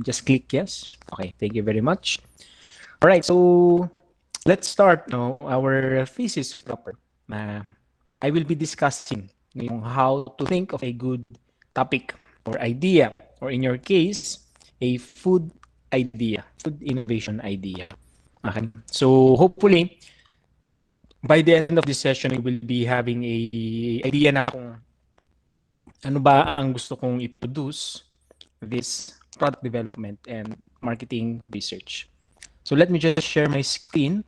and just click yes. Okay, thank you very much. All right, so let's start no, our thesis proper. I will be discussing yung how to think of a good topic or idea, or in your case, a food idea, food innovation idea. Okay, so hopefully, by the end of this session, we will be having a idea na kung ano ba ang gusto kong i-produce this product development and marketing research. So let me just share my screen.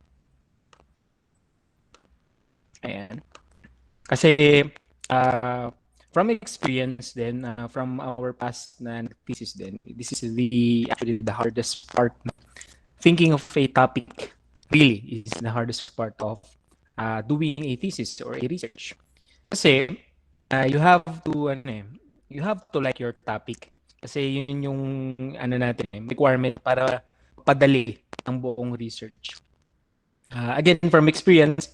Ayan. Kasi from experience then, from our past na thesis then, this is actually the hardest part. Thinking of a topic really is the hardest part of doing a thesis or a research. Kasi you have to you have to like your topic. Kasi yun yung natin requirement para padali ang buong research. Again, from experience,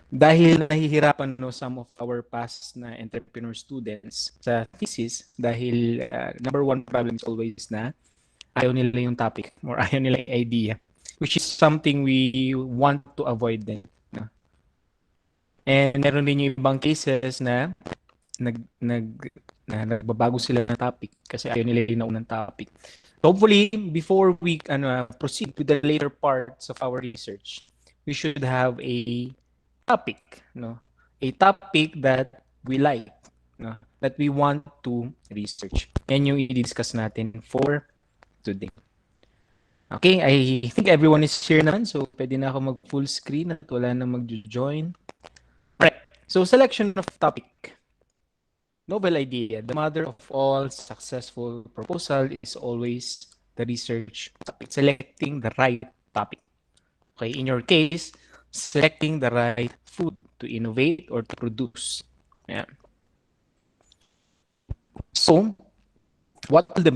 dahil nahihirapan some of our past na entrepreneur students sa thesis dahil number one problem is always na ayaw nila yung topic or ayaw nila yung idea, which is something we want to avoid din. No? And meron din yung ibang cases na nagbabago sila ng topic kasi ayaw nila yung naunang topic. So hopefully, before we proceed with the later parts of our research, we should have a topic, no? A topic that we like, no? That we want to research. Yan yung i-discuss natin for today. Okay, I think everyone is here naman, so pwede na ako mag-full screen at wala na mag-join. Alright, so selection of topic. Novel idea. The mother of all successful proposal is always the research topic. Selecting the right topic. Okay, in your case, selecting the right food to innovate or to produce. Yeah. So, what will be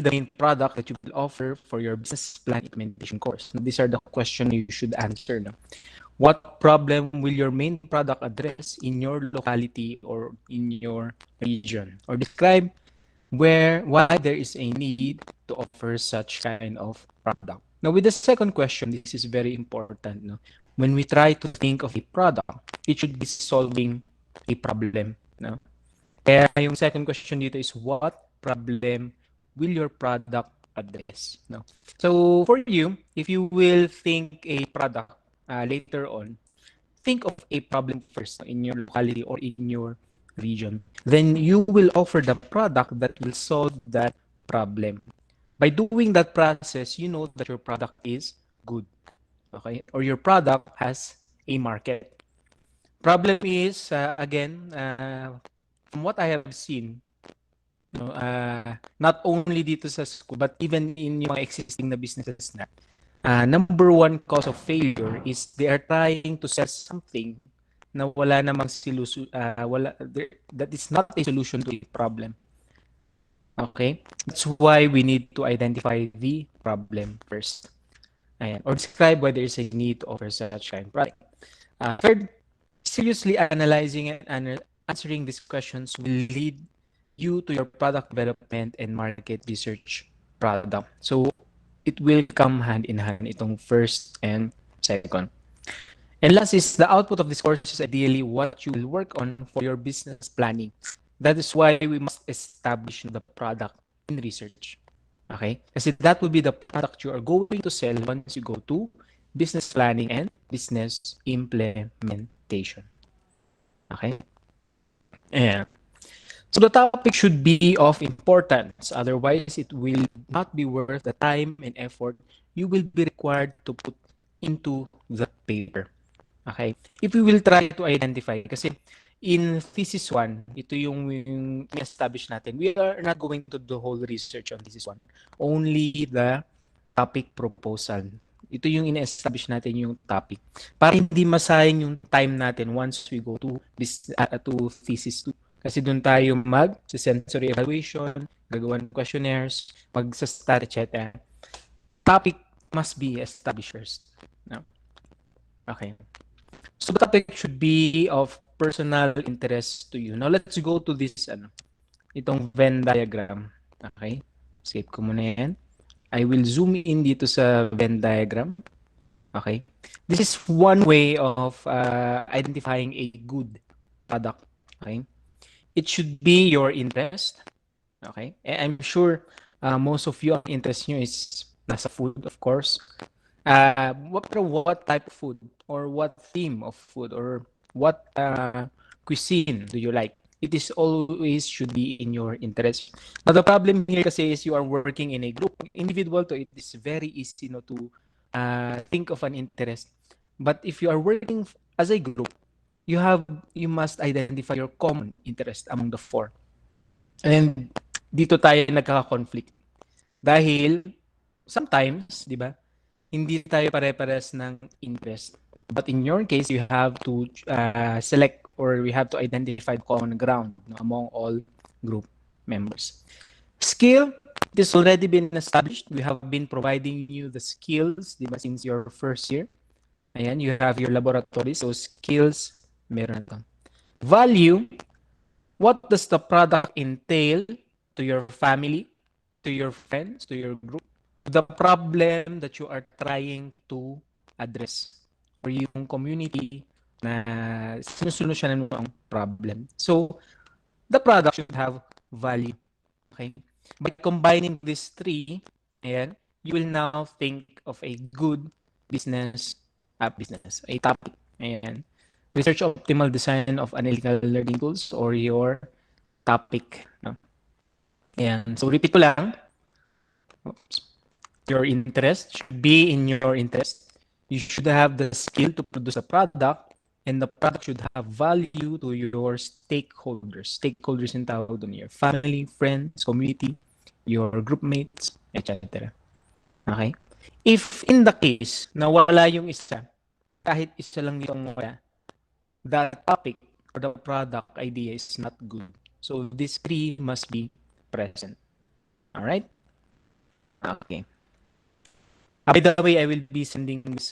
the main product that you will offer for your business plan implementation course? Now, these are the questions you should answer. No? What problem will your main product address in your locality or in your region? Or describe why there is a need to offer such kind of product. Now, with the second question, this is very important. No? When we try to think of a product, it should be solving a problem. No? Kaya yung second question dito is, what problem will your product address? No? So, for you, if you will think a product later on, think of a problem first in your locality or in your region. Then you will offer the product that will solve that problem. By doing that process, you know that your product is good, okay? Or your product has a market. Problem is, again, from what I have seen, not only dito sa school, but even in yung mga existing na businesses na, number one cause of failure is they are trying to sell something na wala namang solution, that is not a solution to a problem. Okay? That's why we need to identify the problem first. Ayan. Or describe why there is a need to offer such kind of product. Third, seriously analyzing and answering these questions will lead you to your product development and market research product. So, it will come hand in hand itong first and second. And last is the output of this course is ideally what you will work on for your business planning. That is why we must establish the product in research. Okay? Kasi that will be the product you are going to sell once you go to business planning and business implementation. Okay? Yeah. So the topic should be of importance. Otherwise, it will not be worth the time and effort you will be required to put into the paper. Okay? If we will try to identify, kasi in thesis 1, ito yung establish natin. We are not going to do the whole research on thesis 1. Only the topic proposal. Ito yung ina-establish natin yung topic. Para hindi masayang yung time natin once we go to this to thesis 2. Kasi doon tayo mag-sensory evaluation, gagawa ng questionnaires, mag-stat, etc. Topic must be established first. No? Okay. So the topic should be of personal interest to you. Now let's go to this, itong Venn diagram. Okay? Skip ko muna yan. I will zoom in dito sa Venn diagram. Okay? This is one way of identifying a good product. Okay? It should be your interest. Okay? I'm sure most of you, ang interest nyo is nasa food, of course. Pero what type of food or what theme of food or what cuisine do you like? It is always should be in your interest. Now the problem here kasi is you are working in a group. Individual to it is very easy no to think of an interest. But if you are working as a group, you must identify your common interest among the four. And dito tayo nagkaka-conflict. Dahil sometimes, di ba, hindi tayo pare-pares ng interest. But in your case, you have to select or we have to identify the common ground no, among all group members. Skill, it has already been established. We have been providing you the skills, di ba, since your first year. Ayan, you have your laboratory. So skills, meron na to. Value, what does the product entail to your family, to your friends, to your group? The problem that you are trying to address or yung community na sinusolusyonan mo ang problem. So, the product should have value. Okay? By combining these three, ayan, you will now think of a good business, a topic. Ayan. Research optimal design of analytical learning tools or your topic. No? Ayan. So, repeat ko lang. Oops. Your interest should be in your interest. You should have the skill to produce a product and the product should have value to your stakeholders. Stakeholders in tawag doon, your family, friends, community, your group mates, etc. Okay? If in the case na wala yung isa, kahit isa lang dito ang wala, the topic or the product idea is not good. So these three must be present. All right? Okay. By the way, I will be sending this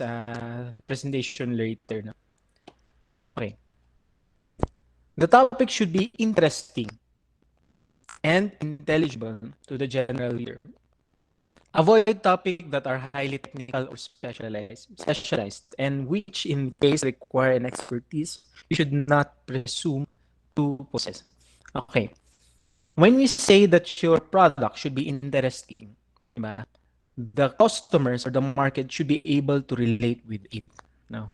presentation later. No? Okay. The topic should be interesting and intelligible to the general reader. Avoid topics that are highly technical or specialized, and which in case require an expertise, you should not presume to possess. Okay. When we say that your product should be interesting, diba? The customers or the market should be able to relate with it. No?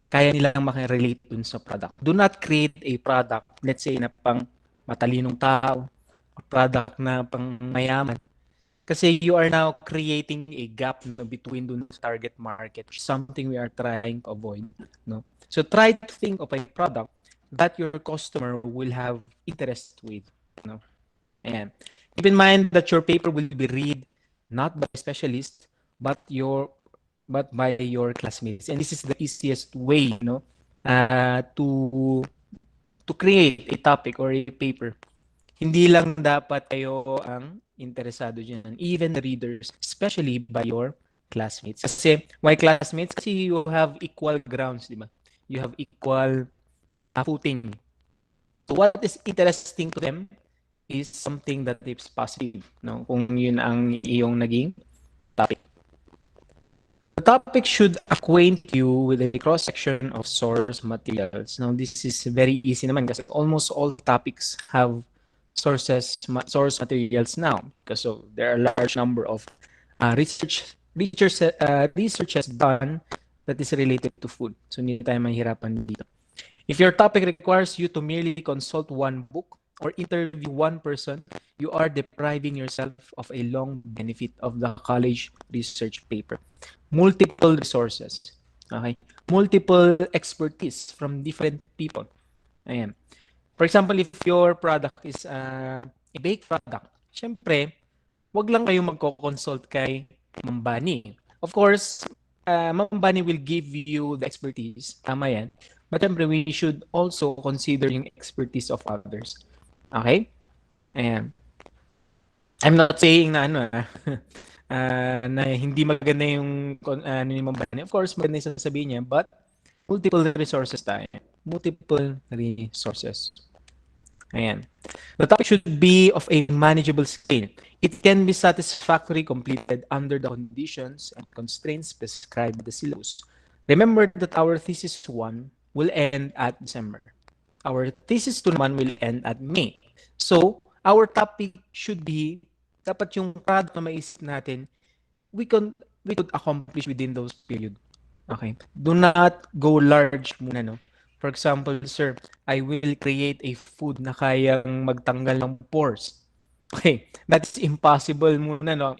Kaya nilang makirelate dun sa product. Do not create a product, let's say, na pang matalinong tao, a product na pang mayaman. Kasi you are now creating a gap between dun sa target market, which is something we are trying to avoid. No? So try to think of a product that your customer will have interest with. No? Ayan. Keep in mind that your paper will be read not by specialists, but by your classmates. And this is the easiest way, to create a topic or a paper. Hindi lang dapat kayo ang interesado dyan. Even the readers, especially by your classmates. Kasi, why classmates? Kasi you have equal grounds, di ba? You have equal footing. So what is interesting to them is something that is positive, no? Kung yun ang iyong naging topic. The topic should acquaint you with a cross-section of source materials. Now, this is very easy naman kasi almost all topics have source materials now because there are a large number of researches done that is related to food. So, hindi tayo mahirapan dito. If your topic requires you to merely consult one book or interview one person, you are depriving yourself of a long benefit of the college research paper. Multiple resources. Okay? Multiple expertise from different people. Ayan. For example, if your product is a baked product, syempre, wag lang kayo magko-consult kay Mambani. Of course, Mambani will give you the expertise. Tama yan. But syempre, we should also consider yung expertise of others. Okay? Ayan. I'm not saying na na hindi maganda yung ni Mambani. Of course, maganda yung sasabihin niya, but multiple resources tayo. Multiple resources. Ayan. The topic should be of a manageable scale. It can be satisfactorily completed under the conditions and constraints prescribed in the syllabus. Remember that our thesis 1 will end at December. Our thesis 2 naman will end at May. So, our topic should be, dapat yung product na maisip natin, we can we could accomplish within those period. Okay. Do not go large muna, no? For example, sir, I will create a food na kayang magtanggal ng pores. Okay, that's impossible muna, no?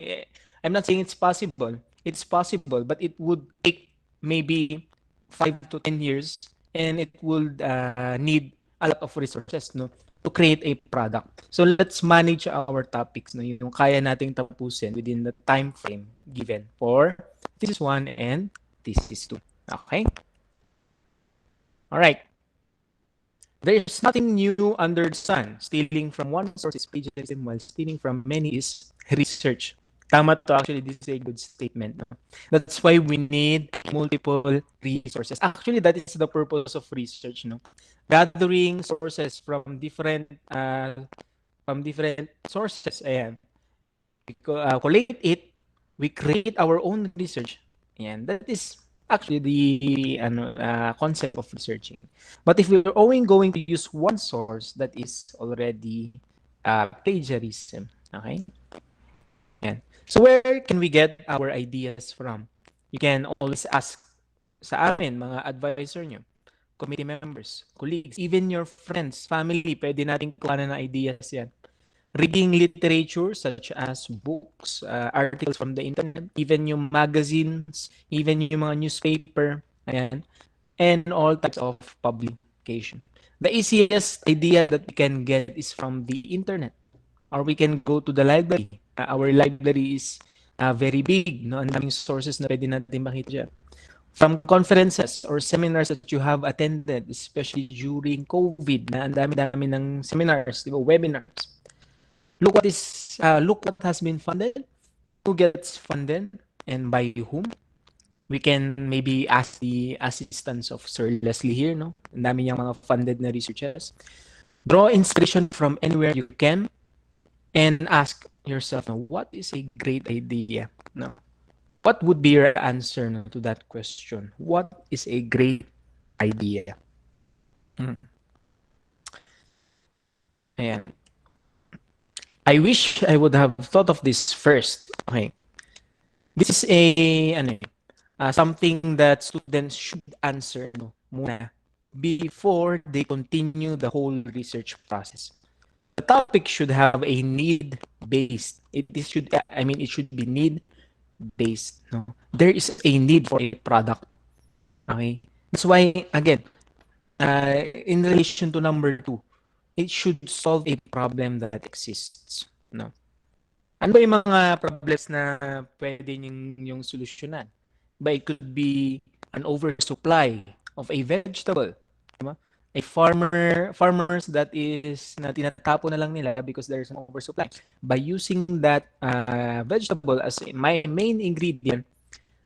I'm not saying it's possible. It's possible, but it would take maybe 5 to 10 years, and it would need a lot of resources, no, to create a product. So let's manage our topics, no, yung kaya nating tapusin within the time frame given for thesis 1 and thesis 2. Okay? All right. There's nothing new under the sun. Stealing from one source is plagiarism, while stealing from many is research. Tama to, actually, this is a good statement. No? That's why we need multiple resources. Actually, that is the purpose of research. No? Gathering sources from different sources. Ayan. We collate it, we create our own research. Ayan. That is actually the concept of researching. But if we're only going to use one source, that is already plagiarism. Okay? Yan. So where can we get our ideas from? You can always ask sa amin, mga advisor nyo, committee members, colleagues, even your friends, family, pwede nating kuhanan ng ideas yan. Reading literature such as books, articles from the internet, even yung magazines, even yung mga newspaper, ayan, and all types of publication. The easiest idea that we can get is from the internet, or we can go to the library. Our library is very big, no? Ang daming sources na pwede natin makita dyan. From conferences or seminars that you have attended, especially during COVID, na ang dami-dami ng seminars, di ba, webinars. Look what has been funded, who gets funded, and by whom. We can maybe ask the assistance of Sir Leslie here, no? Ang dami niyang mga funded na researches. Draw inspiration from anywhere you can, and ask yourself, no, what is a great idea? No, what would be your answer, no, to that question? What is a great idea? Ayan. I wish I would have thought of this first. Okay. This is something that students should answer, no, muna before they continue the whole research process. The topic should have a need based. It should be need based. No, there is a need for a product. Okay, that's why again, in relation to number 2, it should solve a problem that exists. No, ano ba yung mga problems na pwede yung solusyonan? But it could be an oversupply of a vegetable. Diba? Farmers that is na tinatapo na lang nila because there's an oversupply. By using that vegetable as my main ingredient,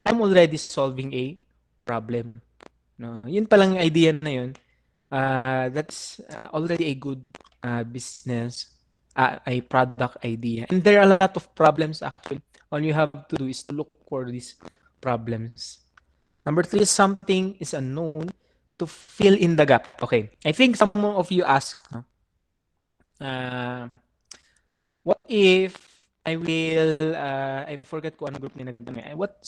I'm already solving a problem. No, yun palang idea na yun. That's already a good business, a product idea. And there are a lot of problems actually. All you have to do is to look for these problems. Number 3 is something is unknown to fill in the gap. Okay, I think some of you ask, what if I will, I forget ko ano group ni nagdami. What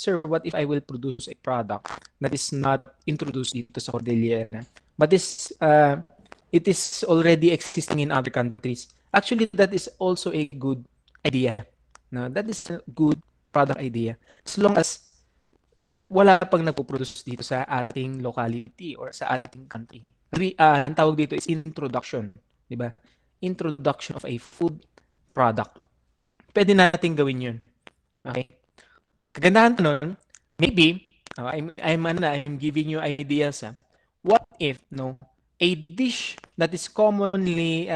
if I will produce a product that is not introduced dito sa Cordillera, but it is already existing in other countries? Actually, that is also a good idea. No, that is a good product idea. As long as wala pang nagpo-produce dito sa ating locality or sa ating country. Ang tawag dito is introduction, di ba? Introduction of a food product. Pwede natin gawin 'yun. Okay? Kagandahan nun, maybe I'm giving you ideas. What if a dish that is commonly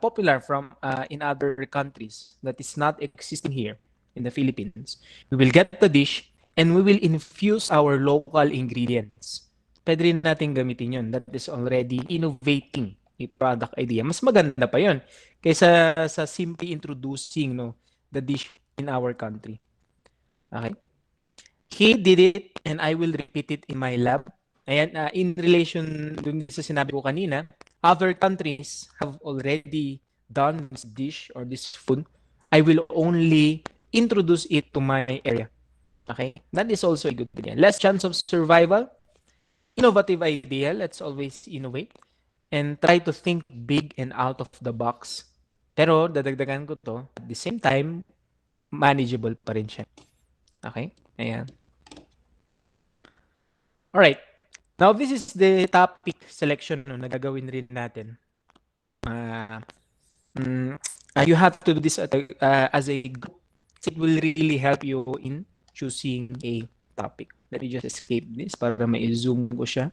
popular from in other countries that is not existing here in the Philippines, we will get the dish and we will infuse our local ingredients. Pwede rin natin gamitin yun. That is already innovating. a product idea, mas maganda pa yon kaysa sa simply introducing the dish in our country. Okay? He did it and I will repeat it in my lab. Ayan, in relation dun sa sinabi ko kanina, other countries have already done this dish or this food. I will only introduce it to my area. Okay? That is also a good idea. Less chance of survival, innovative idea. Let's always innovate and try to think big and out of the box. Pero dadagdagan ko to, at the same time, manageable pa rin siya. Okay? Ayan. Alright. Now, this is the topic selection na gagawin rin natin. Uh, you have to do this as a group. It will really help you in choosing a topic. Let me just escape this para ma-zoom ko siya.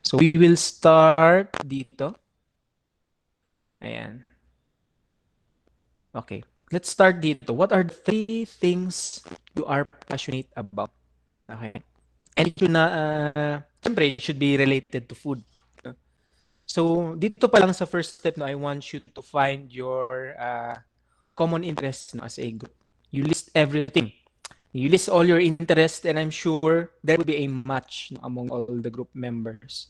So, we will start dito. Ayan. Okay. Let's start dito. What are the 3 things you are passionate about? Okay. And it should siyempre, it should be related to food. So, dito pa lang sa first step, I want you to find your common interests as a group. You list everything. You list all your interests, and I'm sure there will be a match among all the group members.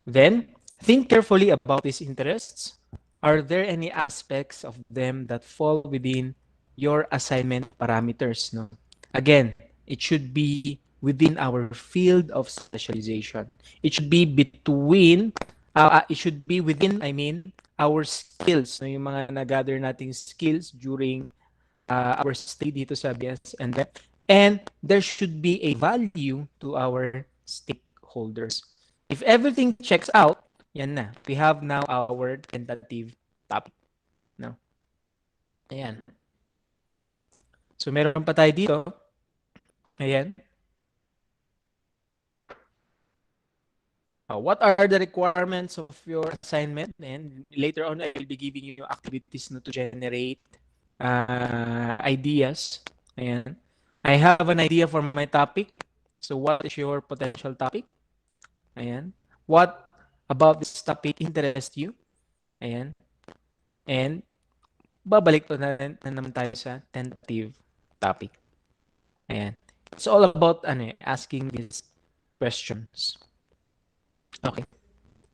Then, think carefully about these interests. Are there any aspects of them that fall within your assignment parameters? No? Again, it should be within our field of specialization. It should be between, it should be within, our skills. No? Yung mga na-gather nating skills during our stay dito sa BS and there should be a value to our stakeholders. If everything checks out, yan na. We have now our tentative topic. No? Ayan. So, meron pa tayo dito. Ayan. What are the requirements of your assignment? And later on, I will be giving you activities to generate ideas. Ayan. I have an idea for my topic. So, what is your potential topic? Ayan. What about this topic interests you? Ayan. And babalik to na naman tayo sa tentative topic. Ayan. It's all about asking these questions. Okay.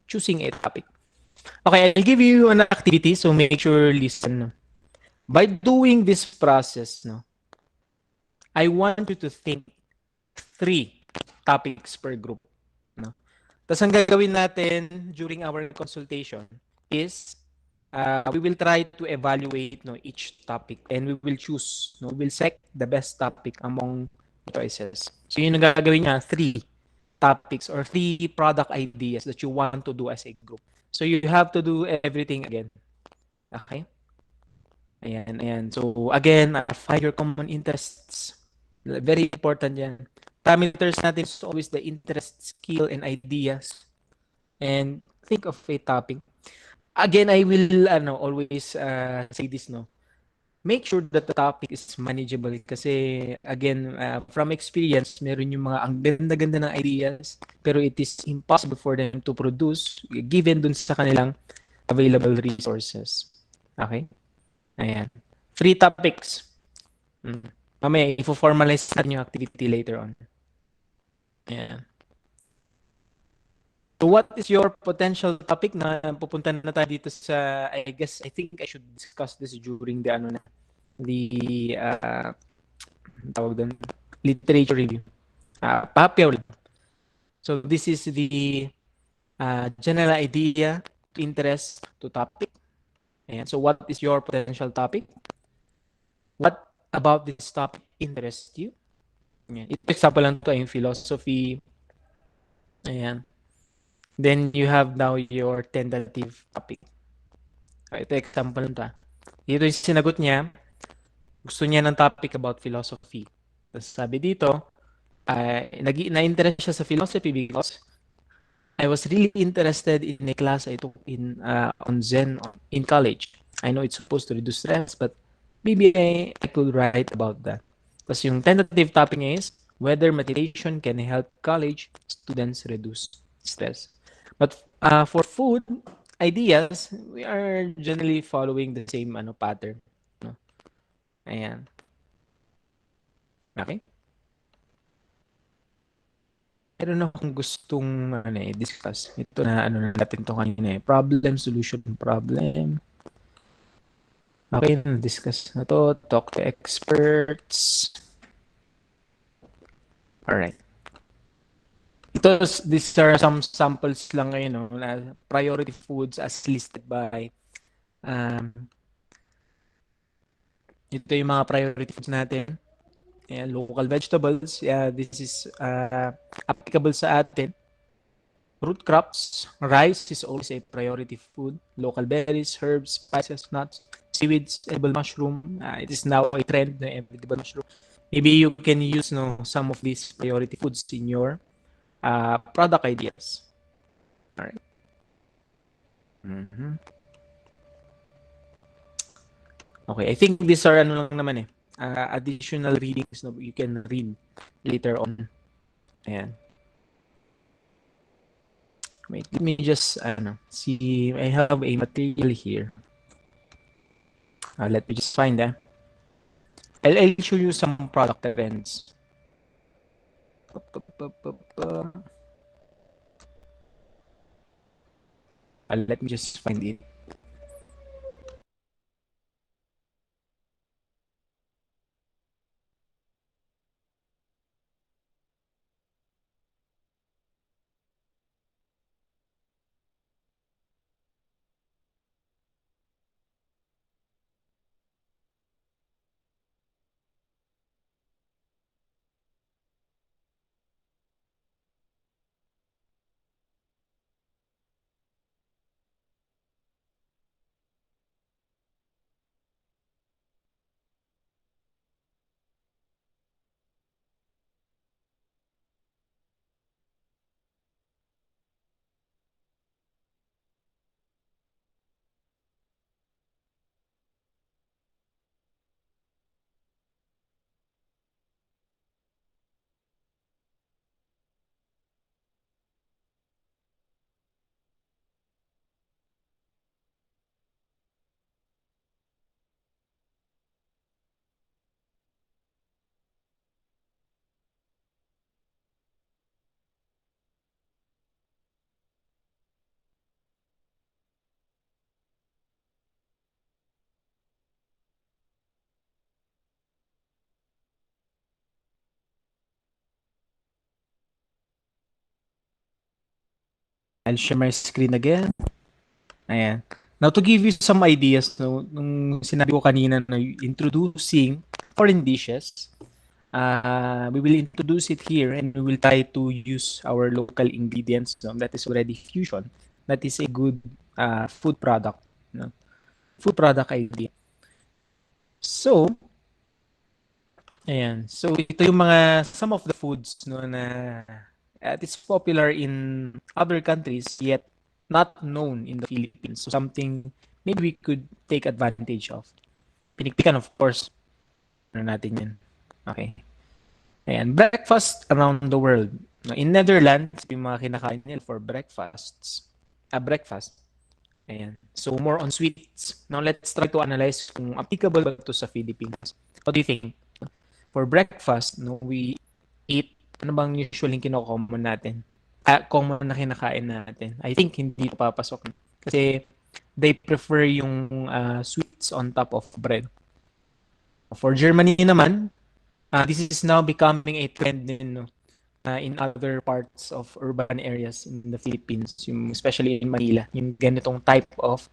Choosing a topic. Okay, I'll give you an activity, so make sure listen. By doing this process, I want you to think 3 topics per group. Tapos ang gagawin natin during our consultation is we will try to evaluate each topic and we will choose, we will select the best topic among choices. So yun ang gagawin niya, 3 topics or 3 product ideas that you want to do as a group. So you have to do everything again. Okay? Ayan. So again, find your common interests. Very important yan. Parameters natin is always the interest, skill, and ideas. And think of a topic. Again, I will always say this, make sure that the topic is manageable. Kasi, again, from experience, meron yung mga ang ganda-ganda ng ideas, pero it is impossible for them to produce given dun sa kanilang available resources. Okay? Ayan. 3 topics. Mamaya, i-formalize natin yung activity later on. Ayan. So what is your potential topic na pupunta na tayo dito sa, I think I should discuss this during the tawag doon, literature review. Pahapiaw lang. So this is the general idea, interest to topic. Ayan. So what is your potential topic? What about this topic interests you? Ayan. Ito example lang to ay philosophy. Ayan. Then you have now your tentative topic. Ito example lang to. Dito yung sinagot niya, gusto niya ng topic about philosophy. Tapos sabi dito, na-interest siya sa philosophy because I was really interested in a class I took on Zen in college. I know it's supposed to reduce stress, but maybe I could write about that. Tapos yung tentative topic niya is whether meditation can help college students reduce stress. But for food ideas, we are generally following the same pattern. No? Ayan. Okay? I don't know kung gustong discuss. Ito na natin to kanina eh. Problem, solution, problem. Okay, na-discuss na to. Talk to experts. Alright. These are some samples lang ngayon, no? Na priority foods as listed by um, ito yung mga priority foods natin. Ayan, local vegetables. Yeah, this is applicable sa atin. Root crops, rice is always a priority food. Local berries, herbs, spices, nuts, seaweeds, edible mushroom. It is now a trend, the edible mushroom. Maybe you can use some of these priority foods in your product ideas. All right. Mhm. Okay, I think these are lang naman additional readings na you can read later on. Ayan. Wait, let me just see. I have a material here. Let me just find that. I'll show you some product trends. Let me just find it. I'll share my screen again. Ayan. Now, to give you some ideas, no, nung sinabi ko kanina na introducing foreign dishes, we will introduce it here and we will try to use our local ingredients. No? That is already fusion. That is a good food product. No? Food product idea. So, ayan. So, ito yung some of the foods no, na it's popular in other countries yet not known in the Philippines. So, something maybe we could take advantage of. Pinikpikan, of course. Ano natin yan. Okay. Ayan. Breakfast around the world. In Netherlands, yung mga kinakain nila for breakfasts. Breakfast. Ayan. So, more on sweets. Now, let's try to analyze kung applicable ba ito sa Philippines. What do you think? For breakfast, no, we eat, ano bang usually kino-common natin? Common na kinakain natin. I think hindi papasok. Kasi they prefer yung sweets on top of bread. For Germany naman, this is now becoming a trend din, no? In other parts of urban areas in the Philippines, yung, especially in Manila, yung ganitong type of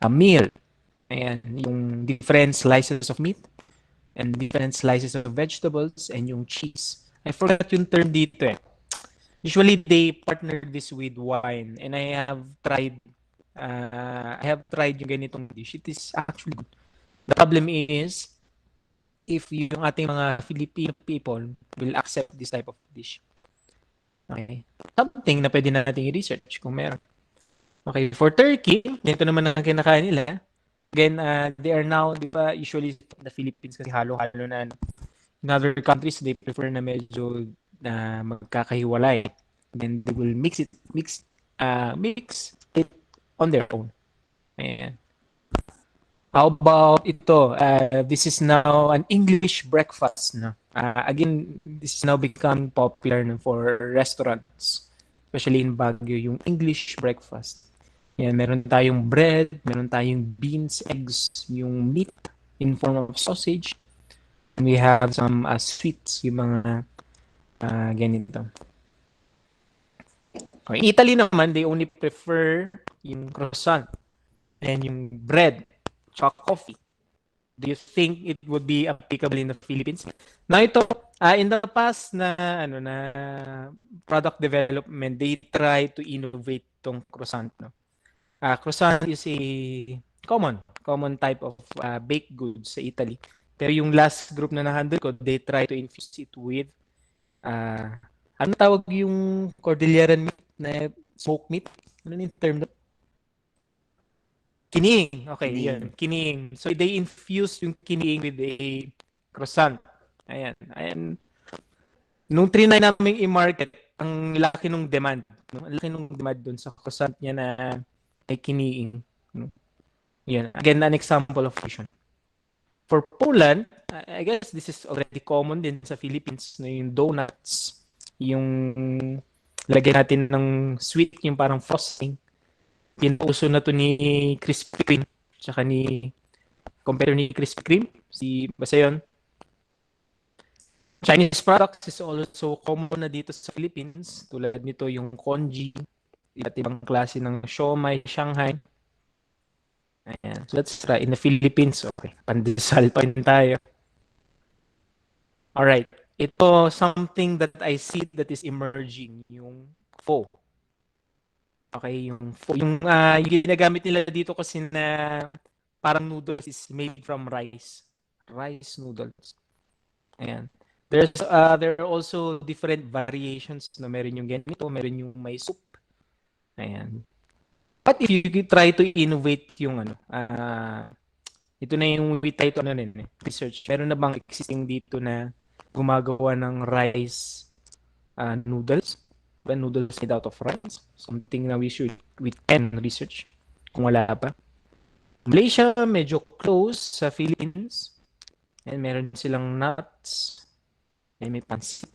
meal. Ayan, yung different slices of meat and different slices of vegetables and yung cheese. I forgot yung term dito eh. Usually they partner this with wine and I have tried yung ganitong dish. It is actually good. The problem is if yung ating mga Filipino people will accept this type of dish. Okay. Something na pwede nating i-research kung meron. Okay, for Turkey, ganito naman ang kinakain nila. Again, they are now, di ba, usually the Philippines kasi halo-halo na in other countries, they prefer na medyo na magkakahiwalay. Then they will mix mix it on their own. Ayan. How about ito? This is now an English breakfast. No? Again, this is now becoming popular no, for restaurants, especially in Baguio, yung English breakfast. Yan, meron tayong bread, meron tayong beans, eggs, yung meat in form of sausage. And we have some sweets, yung mga ganito. Okay. In Italy naman, they only prefer yung croissant and yung bread, tsaka coffee. Do you think it would be applicable in the Philippines? Now ito, in the past na product development, they try to innovate tong croissant. No? Croissant is a common type of baked goods sa Italy. Pero yung last group na nahandle ko, they try to infuse it with ano tawag yung Cordilleran meat na smoked meat? Ano yung term? Kiniing. Okay, Kining. yun. Kiniing. So, they infuse yung kiniing with a croissant. Ayan. Ayan. Nung trinay namin i-market, ang laki nung demand. No? Ang laki nung demand dun sa croissant niya na ay kiniing. No? Yan. Again, an example of fusion. For Poland, I guess this is already common din sa Philippines, no? Yung donuts, yung lagyan natin ng sweet, yung parang frosting. Pinuso na to ni Krispy Kreme, tsaka ni competitor ni Krispy Kreme, basta yun. Chinese products is also common na dito sa Philippines. Tulad nito yung congee, iba't ibang klase ng siomai, Shanghai. Ayan. So let's try in the Philippines. Okay, pandesal pa rin tayo. Alright. Ito, something that I see that is emerging, yung pho. Okay, yung ginagamit nila dito kasi na parang noodles is made from rice. Rice noodles. Ayan. There are also different variations na meron yung ganito, meron yung may soup. Ayan. But if you try to innovate yung ito na yung we try to research. Meron na bang existing dito na gumagawa ng rice noodles? Noodles made out of rice. Something na we can research kung wala pa. Malaysia, medyo close sa Philippines. And meron silang nuts. And may pansit.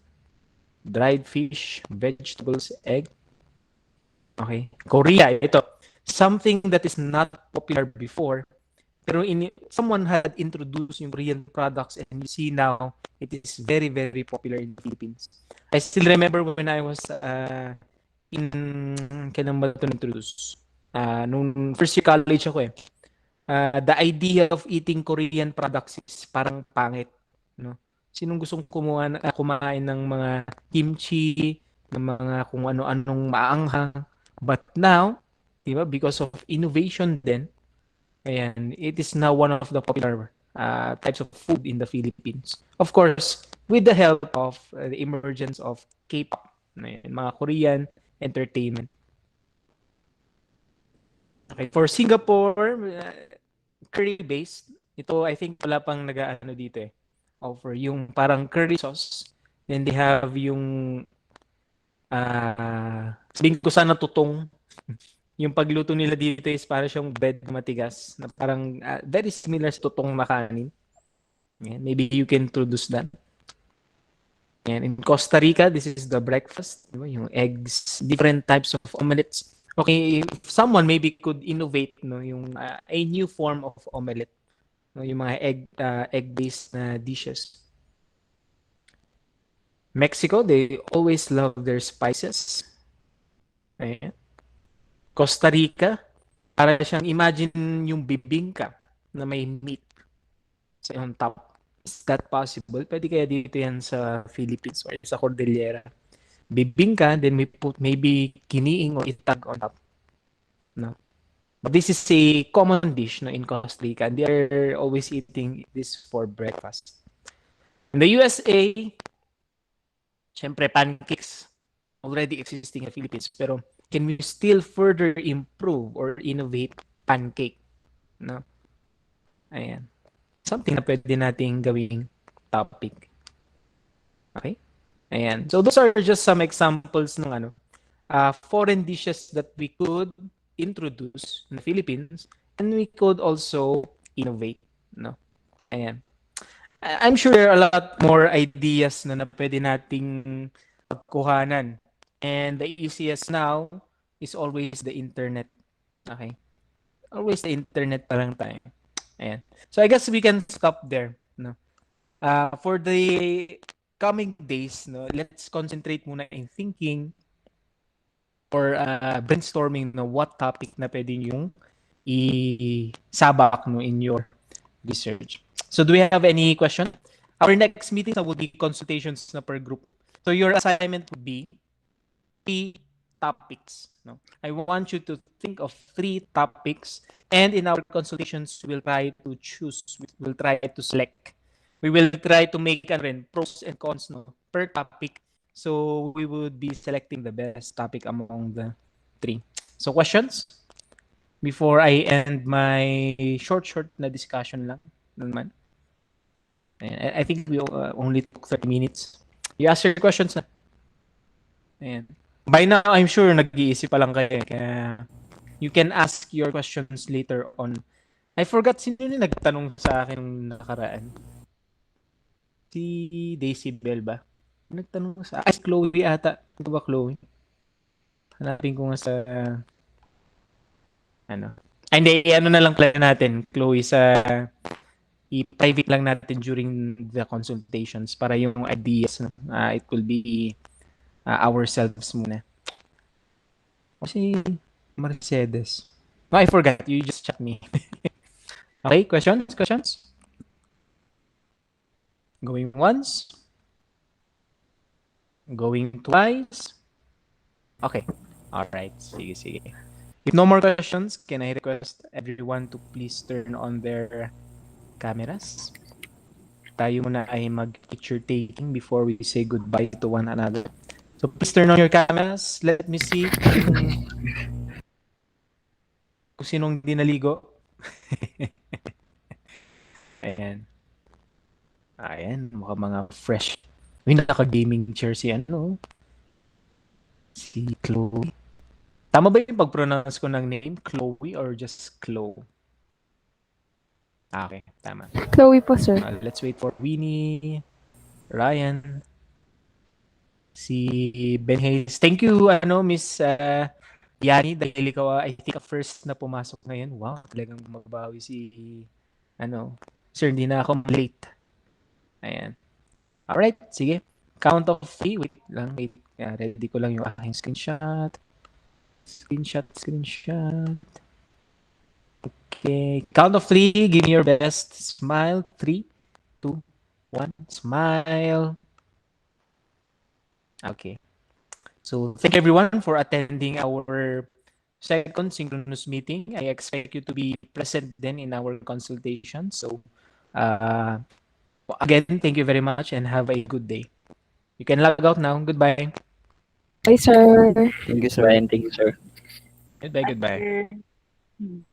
Dried fish, vegetables, egg. Okay. Korea, ito. Something that is not popular before. Pero someone had introduced yung Korean products and you see now it is very, very popular in the Philippines. I still remember when I was kailan ba ito introduce? Nung first year college ako eh. The idea of eating Korean products is parang pangit. No? Sinong gustong kumain ng mga kimchi, ng mga kung ano-anong maanghang. But now, diba, because of innovation din, ayan, it is now one of the popular types of food in the Philippines. Of course, with the help of the emergence of K-pop, mga Korean entertainment. Okay, for Singapore, curry-based, ito I think wala pang nag-ano dito eh. Offer yung parang curry sauce. Then they have yung sabihin ko sana tutong. Yung pagluto nila dito is para siyang bread na matigas na parang very similar sa tutong makanin. Yeah, maybe you can introduce that. And in Costa Rica, this is the breakfast. Diba? Yung eggs, different types of omelets. Okay, if someone maybe could innovate yung a new form of omelet. No, yung mga egg-based na dishes. Mexico, they always love their spices. Ayan. Costa Rica, para siyang imagine yung bibingka na may meat sa on top. Is that possible? Pwede kaya dito yan sa Philippines or sa Cordillera. Bibingka, then we put maybe kiniing or itag on top. No? But this is a common dish in Costa Rica. And they are always eating this for breakfast. In the USA, syempre pancakes already existing in the Philippines. Pero can we still further improve or innovate pancake? No? Ayan. Something na pwede nating gawing topic. Okay? Ayan. So those are just some examples ng foreign dishes that we could introduce in the Philippines, and we could also innovate, no? Ayan. I'm sure there are a lot more ideas na pwede nating pagkuhanan. And the easiest now is always the internet. Okay? Always the internet pa lang tayo. Ayan. So I guess we can stop there. No? For the coming days, no, let's concentrate muna in thinking or brainstorming no what topic na pwede yung isabak no in your research. So do we have any question? Our next meeting na would be consultations na per group. So your assignment would be 3 topics. No? I want you to think of 3 topics, and in our consultations, we'll try to choose. We'll try to select. We will try to make pros and cons no, per topic. So we would be selecting the best topic among the 3. So questions? Before I end my short na discussion lang naman. I think we only took 30 minutes. You ask your questions na. Ayan. By now, I'm sure nag-iisip pa lang kayo. Kaya you can ask your questions later on. I forgot sino yung nagtanong sa akin nung nakaraan. Si Daisy Bell ba? Nagtanong sa akin. Chloe ata. Ito ba Chloe? Hanapin ko nga sa ano. Ay, hindi. Ano na lang pala natin. Chloe sa i-private lang natin during the consultations para yung ideas it will be ourselves muna. Kasi Mercedes. No, I forgot. You just chat me. Okay, questions? Going once? Going twice? Okay. Alright. Sige. If no more questions, can I request everyone to please turn on their cameras? Tayo muna ay mag-picture taking before we say goodbye to one another. So please turn on your cameras. Let me see kung sinong di naligo. Ayan. Ayan, mukhang mga fresh. Uy, naka-gaming chair si ano. Si Chloe. Tama ba yung pag-pronounce ko ng name? Chloe or just Chloe? Okay, tama. Chloe po, sir. Let's wait for Winnie, Ryan, si Ben Hayes. Thank you, Miss Yani, dahil ikaw, I think, first na pumasok ngayon. Wow, talagang magbawi si, sir, hindi na ako late. Ayan. Alright, sige. Count of 3. Wait lang, wait. Ready ko lang yung aking screenshot. Okay. Count of 3. Give me your best smile. 3, 2, 1. Smile. Okay. So, thank everyone for attending our second synchronous meeting. I expect you to be present then in our consultation. So, again, thank you very much and have a good day. You can log out now. Goodbye. Bye, sir. Thank you, sir. Thank you, sir. Goodbye. Sir.